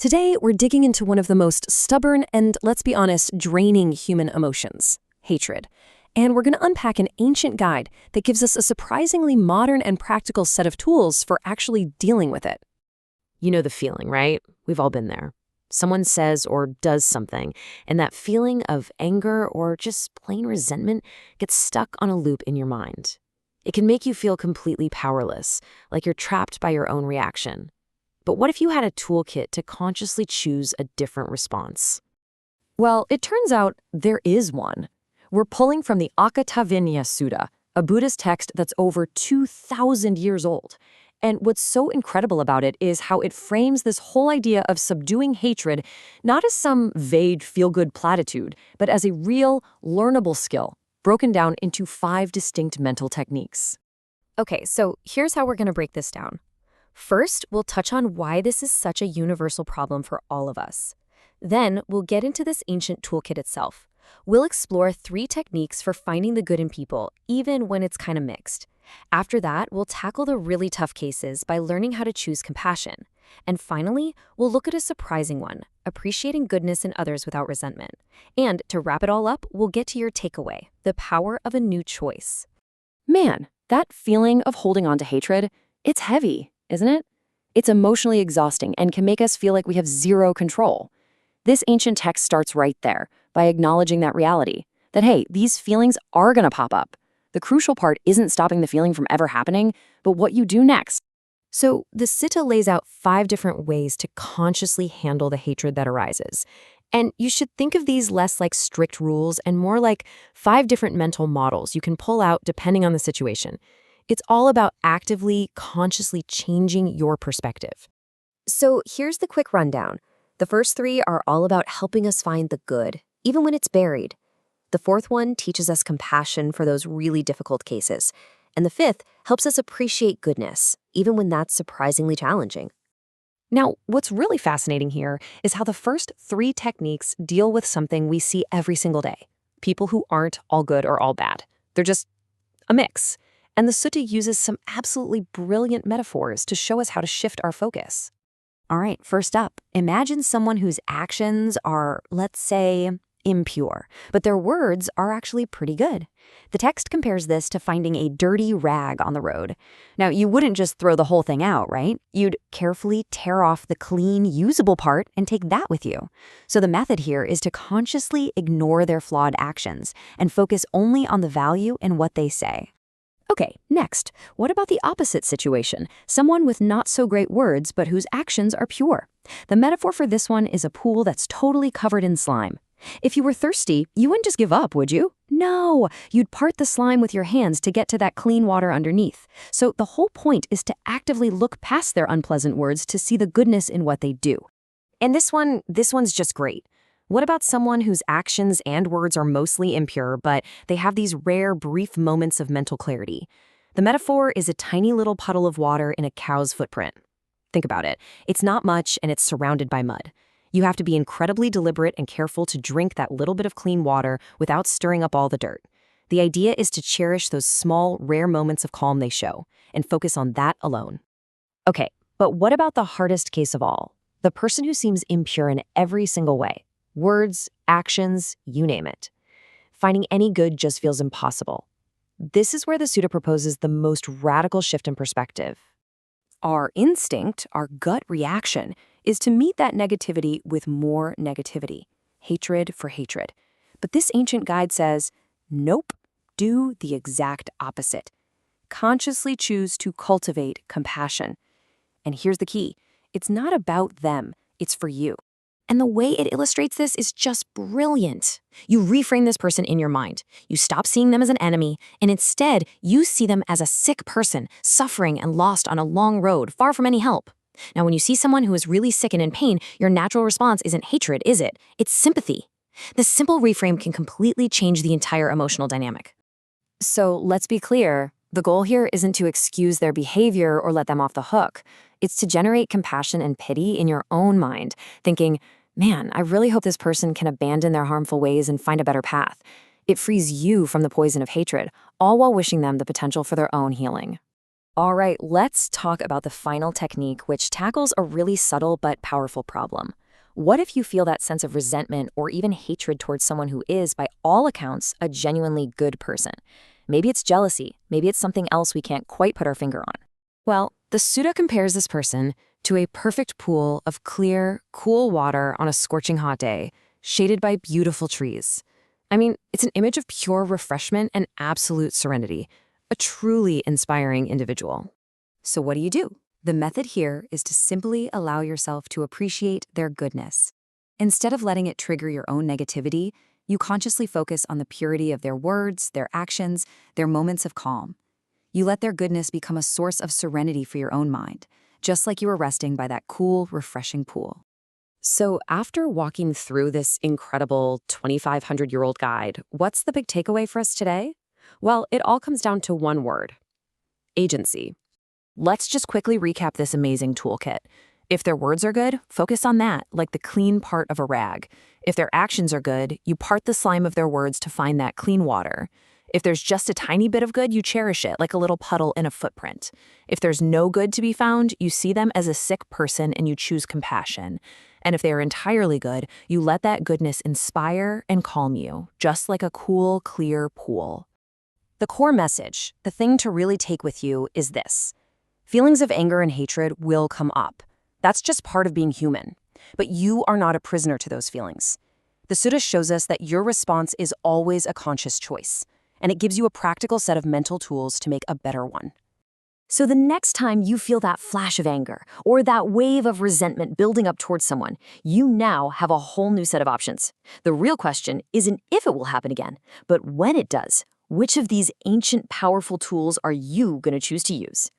Today, we're digging into one of the most stubborn and, let's be honest, draining human emotions, hatred. And we're going to unpack an ancient guide that gives us a surprisingly modern and practical set of tools for actually dealing with it. You know the feeling, right? We've all been there. Someone says or does something, and that feeling of anger or just plain resentment gets stuck on a loop in your mind. It can make you feel completely powerless, like you're trapped by your own reaction. But what if you had a toolkit to consciously choose a different response? Well, it turns out there is one. We're pulling from the Aghatavinaya Sutta, a Buddhist text that's over 2,000 years old. And what's so incredible about it is how it frames this whole idea of subduing hatred not as some vague feel-good platitude, but as a real, learnable skill, broken down into 5 distinct mental techniques. Okay, so here's how we're going to break this down. First, we'll touch on why this is such a universal problem for all of us. Then, we'll get into this ancient toolkit itself. We'll explore 3 techniques for finding the good in people, even when it's kind of mixed. After that, we'll tackle the really tough cases by learning how to choose compassion. And finally, we'll look at a surprising one, appreciating goodness in others without resentment. And to wrap it all up, we'll get to your takeaway, the power of a new choice. Man, that feeling of holding on to hatred, it's heavy, isn't it? It's emotionally exhausting and can make us feel like we have zero control. This ancient text starts right there, by acknowledging that reality, that hey, these feelings are going to pop up. The crucial part isn't stopping the feeling from ever happening, but what you do next. So the Sutta lays out 5 different ways to consciously handle the hatred that arises. And you should think of these less like strict rules and more like 5 different mental models you can pull out depending on the situation. It's all about actively, consciously changing your perspective. So here's the quick rundown. The first 3 are all about helping us find the good, even when it's buried. The 4th one teaches us compassion for those really difficult cases. And the 5th helps us appreciate goodness, even when that's surprisingly challenging. Now, what's really fascinating here is how the first 3 techniques deal with something we see every single day. People who aren't all good or all bad. They're just a mix. And the Sutta uses some absolutely brilliant metaphors to show us how to shift our focus. All right, first up, imagine someone whose actions are, let's say, impure, but their words are actually pretty good. The text compares this to finding a dirty rag on the road. Now, you wouldn't just throw the whole thing out, right? You'd carefully tear off the clean, usable part and take that with you. So the method here is to consciously ignore their flawed actions and focus only on the value in what they say. Okay, next, what about the opposite situation? Someone with not so great words, but whose actions are pure. The metaphor for this one is a pool that's totally covered in slime. If you were thirsty, you wouldn't just give up, would you? No, you'd part the slime with your hands to get to that clean water underneath. So the whole point is to actively look past their unpleasant words to see the goodness in what they do. And this one's just great. What about someone whose actions and words are mostly impure, but they have these rare, brief moments of mental clarity? The metaphor is a tiny little puddle of water in a cow's footprint. Think about it. It's not much, and it's surrounded by mud. You have to be incredibly deliberate and careful to drink that little bit of clean water without stirring up all the dirt. The idea is to cherish those small, rare moments of calm they show, and focus on that alone. Okay, but what about the hardest case of all? The person who seems impure in every single way. Words, actions, you name it. Finding any good just feels impossible. This is where the Sutta proposes the most radical shift in perspective. Our instinct, our gut reaction, is to meet that negativity with more negativity, hatred for hatred. But this ancient guide says, nope, do the exact opposite. Consciously choose to cultivate compassion. And here's the key. It's not about them, it's for you. And the way it illustrates this is just brilliant. You reframe this person in your mind. You stop seeing them as an enemy, and instead, you see them as a sick person, suffering and lost on a long road, far from any help. Now, when you see someone who is really sick and in pain, your natural response isn't hatred, is it? It's sympathy. This simple reframe can completely change the entire emotional dynamic. So let's be clear. The goal here isn't to excuse their behavior or let them off the hook. It's to generate compassion and pity in your own mind, thinking, man, I really hope this person can abandon their harmful ways and find a better path. It frees you from the poison of hatred, all while wishing them the potential for their own healing. All right, let's talk about the final technique, which tackles a really subtle but powerful problem. What if you feel that sense of resentment or even hatred towards someone who is, by all accounts, a genuinely good person? Maybe it's jealousy. Maybe it's something else we can't quite put our finger on. Well, the Sutta compares this person to a perfect pool of clear, cool water on a scorching hot day, shaded by beautiful trees. I mean, it's an image of pure refreshment and absolute serenity, a truly inspiring individual. So what do? The method here is to simply allow yourself to appreciate their goodness. Instead of letting it trigger your own negativity, you consciously focus on the purity of their words, their actions, their moments of calm. You let their goodness become a source of serenity for your own mind, just like you were resting by that cool, refreshing pool. So after walking through this incredible 2,500-year-old guide, what's the big takeaway for us today? Well, it all comes down to one word: agency. Let's just quickly recap this amazing toolkit. If their words are good, focus on that, like the clean part of a rag. If their actions are good, you part the slime of their words to find that clean water. If there's just a tiny bit of good, you cherish it, like a little puddle in a footprint. If there's no good to be found, you see them as a sick person and you choose compassion. And if they are entirely good, you let that goodness inspire and calm you, just like a cool, clear pool. The core message, the thing to really take with you, is this. Feelings of anger and hatred will come up. That's just part of being human. But you are not a prisoner to those feelings. The Sutta shows us that your response is always a conscious choice, and it gives you a practical set of mental tools to make a better one. So the next time you feel that flash of anger or that wave of resentment building up towards someone, you now have a whole new set of options. The real question isn't if it will happen again, but when it does. Which of these ancient, powerful tools are you going to choose to use?